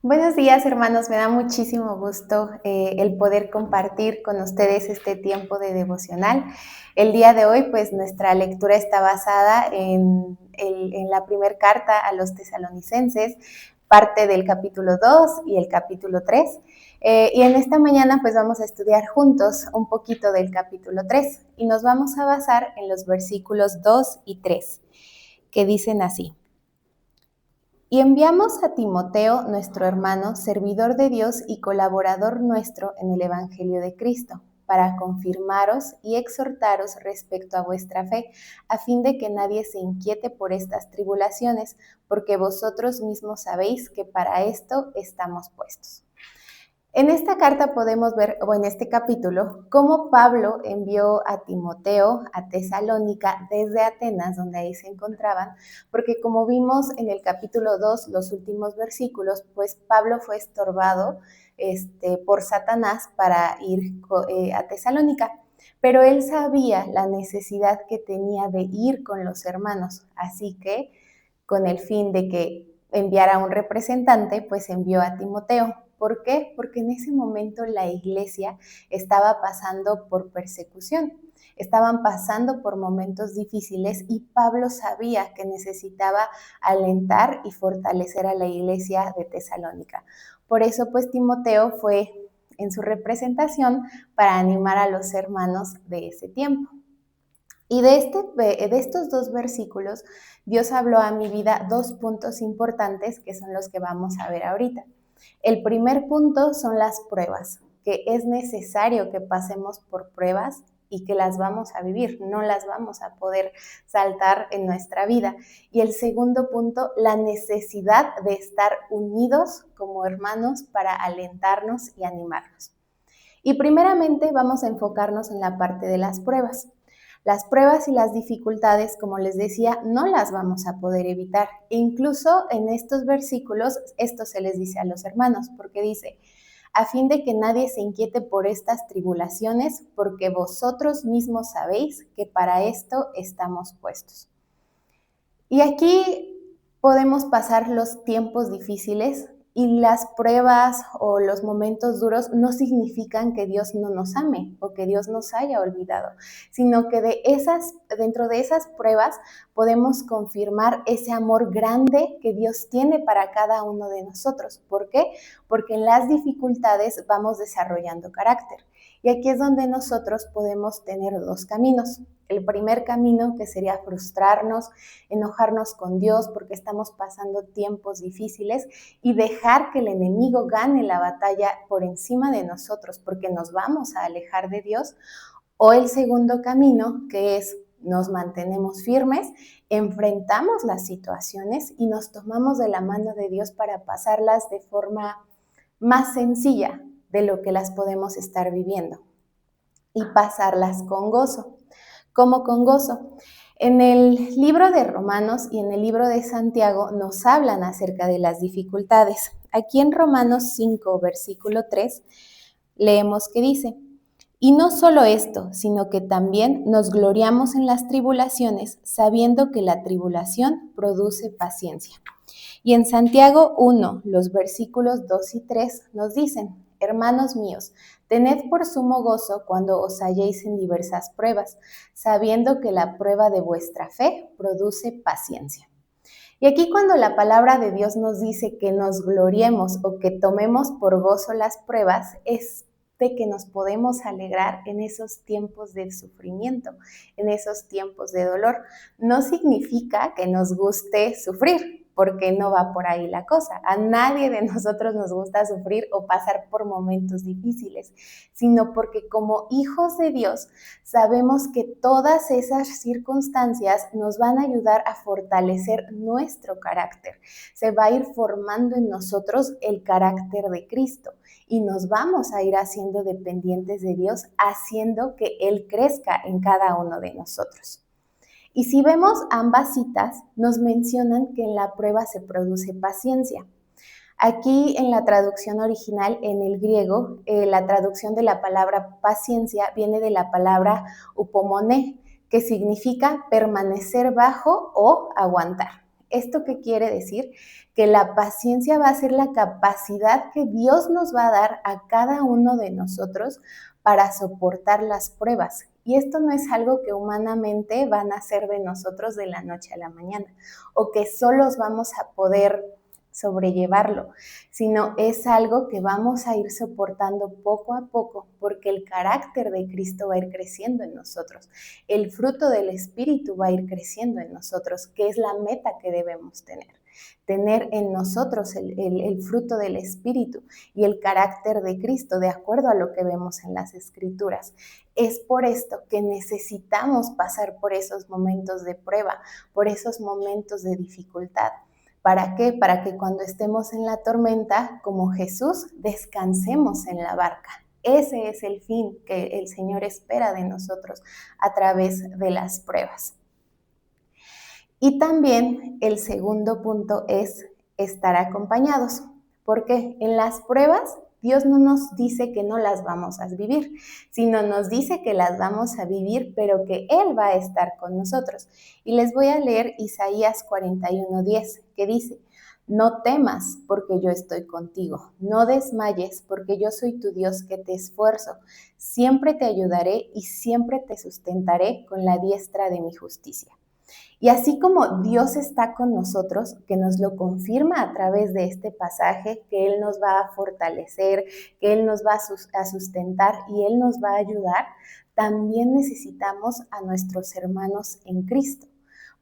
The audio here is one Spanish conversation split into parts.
Buenos días, hermanos. Me da muchísimo gusto el poder compartir con ustedes este tiempo de devocional. El día de hoy, pues nuestra lectura está basada en la primera carta a los tesalonicenses, parte del capítulo 2 y el capítulo 3. Y en esta mañana, pues vamos a estudiar juntos un poquito del capítulo 3 y nos vamos a basar en los versículos 2 y 3, que dicen así. Y enviamos a Timoteo, nuestro hermano, servidor de Dios y colaborador nuestro en el Evangelio de Cristo, para confirmaros y exhortaros respecto a vuestra fe, a fin de que nadie se inquiete por estas tribulaciones, porque vosotros mismos sabéis que para esto estamos puestos. En esta carta podemos ver, o en este capítulo, cómo Pablo envió a Timoteo a Tesalónica desde Atenas, donde ahí se encontraban, porque como vimos en el capítulo 2, los últimos versículos, pues Pablo fue estorbado por Satanás para ir a Tesalónica. Pero él sabía la necesidad que tenía de ir con los hermanos, así que con el fin de que enviara un representante, pues envió a Timoteo. ¿Por qué? Porque en ese momento la iglesia estaba pasando por persecución, estaban pasando por momentos difíciles y Pablo sabía que necesitaba alentar y fortalecer a la iglesia de Tesalónica. Por eso, pues Timoteo fue en su representación para animar a los hermanos de ese tiempo. Y de estos dos versículos, Dios habló a mi vida dos puntos importantes que son los que vamos a ver ahorita. El primer punto son las pruebas, que es necesario que pasemos por pruebas y que las vamos a vivir, no las vamos a poder saltar en nuestra vida. Y el segundo punto, la necesidad de estar unidos como hermanos para alentarnos y animarnos. Y primeramente vamos a enfocarnos en la parte de las pruebas. Las pruebas y las dificultades, como les decía, no las vamos a poder evitar. E incluso en estos versículos, esto se les dice a los hermanos, porque dice, a fin de que nadie se inquiete por estas tribulaciones, porque vosotros mismos sabéis que para esto estamos puestos. Y aquí podemos pasar los tiempos difíciles y las pruebas o los momentos duros no significan que Dios no nos ame o que Dios nos haya olvidado, sino que dentro de esas pruebas podemos confirmar ese amor grande que Dios tiene para cada uno de nosotros. ¿Por qué? Porque en las dificultades vamos desarrollando carácter. Y aquí es donde nosotros podemos tener dos caminos. El primer camino, que sería frustrarnos, enojarnos con Dios porque estamos pasando tiempos difíciles y dejar que el enemigo gane la batalla por encima de nosotros porque nos vamos a alejar de Dios. O el segundo camino, que es nos mantenemos firmes, enfrentamos las situaciones y nos tomamos de la mano de Dios para pasarlas de forma más sencilla de lo que las podemos estar viviendo y pasarlas con gozo. ¿Cómo con gozo? En el libro de Romanos y en el libro de Santiago nos hablan acerca de las dificultades. Aquí en Romanos 5, versículo 3, leemos que dice, y no solo esto, sino que también nos gloriamos en las tribulaciones, sabiendo que la tribulación produce paciencia. Y en Santiago 1, los versículos 2 y 3 nos dicen, hermanos míos, tened por sumo gozo cuando os halléis en diversas pruebas, sabiendo que la prueba de vuestra fe produce paciencia. Y aquí cuando la palabra de Dios nos dice que nos gloriemos o que tomemos por gozo las pruebas, es de que nos podemos alegrar en esos tiempos de sufrimiento, en esos tiempos de dolor. No significa que nos guste sufrir, porque no va por ahí la cosa. A nadie de nosotros nos gusta sufrir o pasar por momentos difíciles, sino porque como hijos de Dios sabemos que todas esas circunstancias nos van a ayudar a fortalecer nuestro carácter. Se va a ir formando en nosotros el carácter de Cristo y nos vamos a ir haciendo dependientes de Dios, haciendo que Él crezca en cada uno de nosotros. Y si vemos ambas citas, nos mencionan que en la prueba se produce paciencia. Aquí en la traducción original, en el griego, la traducción de la palabra paciencia viene de la palabra upomone, que significa permanecer bajo o aguantar. ¿Esto qué quiere decir? Que la paciencia va a ser la capacidad que Dios nos va a dar a cada uno de nosotros para soportar las pruebas. Y esto no es algo que humanamente van a hacer de nosotros de la noche a la mañana, o que solos vamos a poder sobrellevarlo, sino es algo que vamos a ir soportando poco a poco, porque el carácter de Cristo va a ir creciendo en nosotros, el fruto del Espíritu va a ir creciendo en nosotros, que es la meta que debemos tener en nosotros el fruto del Espíritu y el carácter de Cristo, de acuerdo a lo que vemos en las Escrituras. Es por esto que necesitamos pasar por esos momentos de prueba, por esos momentos de dificultad. ¿Para qué? Para que cuando estemos en la tormenta, como Jesús, descansemos en la barca. Ese es el fin que el Señor espera de nosotros a través de las pruebas. Y también el segundo punto es estar acompañados, porque en las pruebas Dios no nos dice que no las vamos a vivir, sino nos dice que las vamos a vivir, pero que Él va a estar con nosotros. Y les voy a leer Isaías 41:10, que dice: no temas, porque yo estoy contigo. No desmayes, porque yo soy tu Dios que te esfuerzo. Siempre te ayudaré y siempre te sustentaré con la diestra de mi justicia. Y así como Dios está con nosotros, que nos lo confirma a través de este pasaje, que Él nos va a fortalecer, que Él nos va a sustentar y Él nos va a ayudar, también necesitamos a nuestros hermanos en Cristo.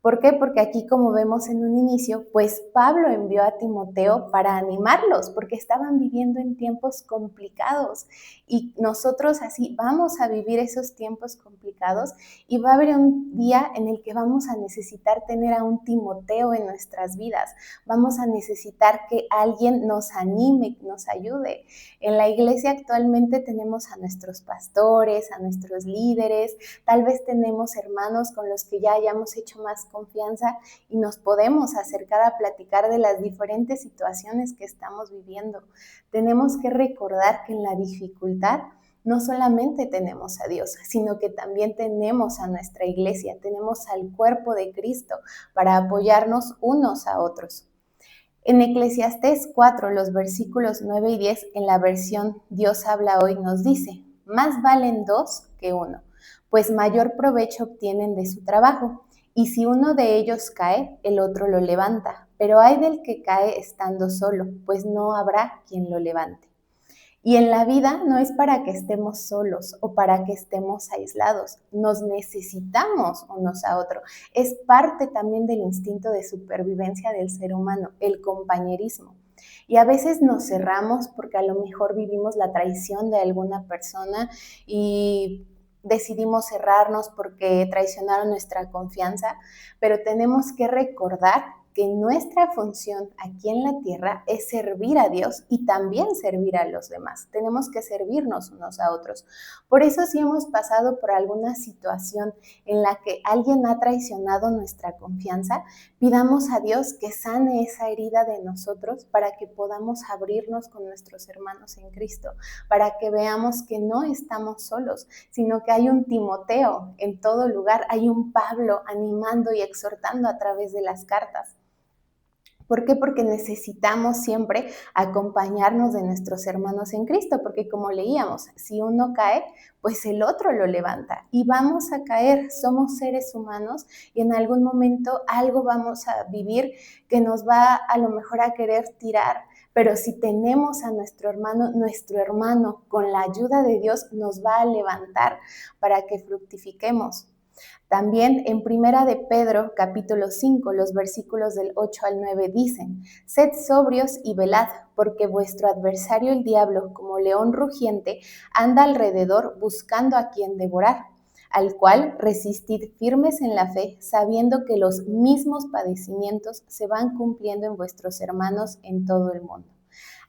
¿Por qué? Porque aquí, como vemos en un inicio, pues Pablo envió a Timoteo para animarlos, porque estaban viviendo en tiempos complicados y nosotros así vamos a vivir esos tiempos complicados y va a haber un día en el que vamos a necesitar tener a un Timoteo en nuestras vidas, vamos a necesitar que alguien nos anime, nos ayude. En la iglesia actualmente tenemos a nuestros pastores, a nuestros líderes, tal vez tenemos hermanos con los que ya hayamos hecho más confianza y nos podemos acercar a platicar de las diferentes situaciones que estamos viviendo. Tenemos que recordar que en la dificultad no solamente tenemos a Dios, sino que también tenemos a nuestra iglesia, tenemos al cuerpo de Cristo para apoyarnos unos a otros. En Eclesiastés 4, los versículos 9 y 10, en la versión Dios habla hoy, nos dice: más valen dos que uno, pues mayor provecho obtienen de su trabajo. Y si uno de ellos cae, el otro lo levanta. Pero ay del que cae estando solo, pues no habrá quien lo levante. Y en la vida no es para que estemos solos o para que estemos aislados. Nos necesitamos unos a otros. Es parte también del instinto de supervivencia del ser humano, el compañerismo. Y a veces nos cerramos porque a lo mejor vivimos la traición de alguna persona y decidimos cerrarnos porque traicionaron nuestra confianza, pero tenemos que recordar que nuestra función aquí en la tierra es servir a Dios y también servir a los demás. Tenemos que servirnos unos a otros. Por eso, si hemos pasado por alguna situación en la que alguien ha traicionado nuestra confianza, pidamos a Dios que sane esa herida de nosotros para que podamos abrirnos con nuestros hermanos en Cristo, para que veamos que no estamos solos, sino que hay un Timoteo en todo lugar, hay un Pablo animando y exhortando a través de las cartas. ¿Por qué? Porque necesitamos siempre acompañarnos de nuestros hermanos en Cristo, porque como leíamos, si uno cae, pues el otro lo levanta y vamos a caer, somos seres humanos y en algún momento algo vamos a vivir que nos va a lo mejor a querer tirar, pero si tenemos a nuestro hermano con la ayuda de Dios nos va a levantar para que fructifiquemos. También en Primera de Pedro, capítulo 5, los versículos del 8 al 9 dicen: sed sobrios y velad, porque vuestro adversario el diablo, como león rugiente, anda alrededor buscando a quien devorar, al cual resistid firmes en la fe, sabiendo que los mismos padecimientos se van cumpliendo en vuestros hermanos en todo el mundo.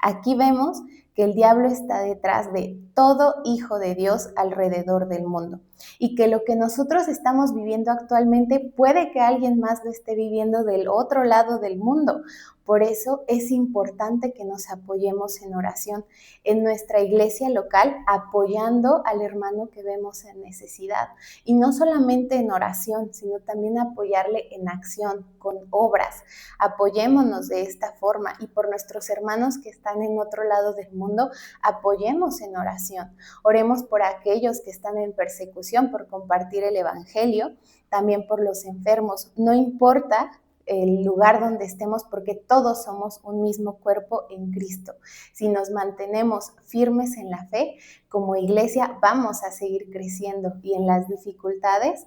Aquí vemos que el diablo está detrás de todo hijo de Dios alrededor del mundo y que lo que nosotros estamos viviendo actualmente puede que alguien más lo esté viviendo del otro lado del mundo. Por eso es importante que nos apoyemos en oración en nuestra iglesia local, apoyando al hermano que vemos en necesidad. Y no solamente en oración, sino también apoyarle en acción, con obras. Apoyémonos de esta forma y por nuestros hermanos que están en otro lado del mundo, apoyemos en oración. Oremos por aquellos que están en persecución por compartir el evangelio, también por los enfermos. No importa el lugar donde estemos, porque todos somos un mismo cuerpo en Cristo. Si nos mantenemos firmes en la fe, como iglesia vamos a seguir creciendo y en las dificultades,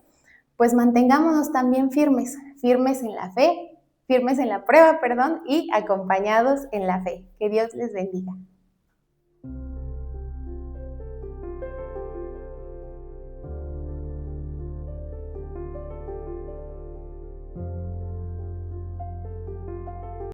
pues mantengámonos también firmes, firmes en la fe, firmes en la prueba, y acompañados en la fe. Que Dios les bendiga.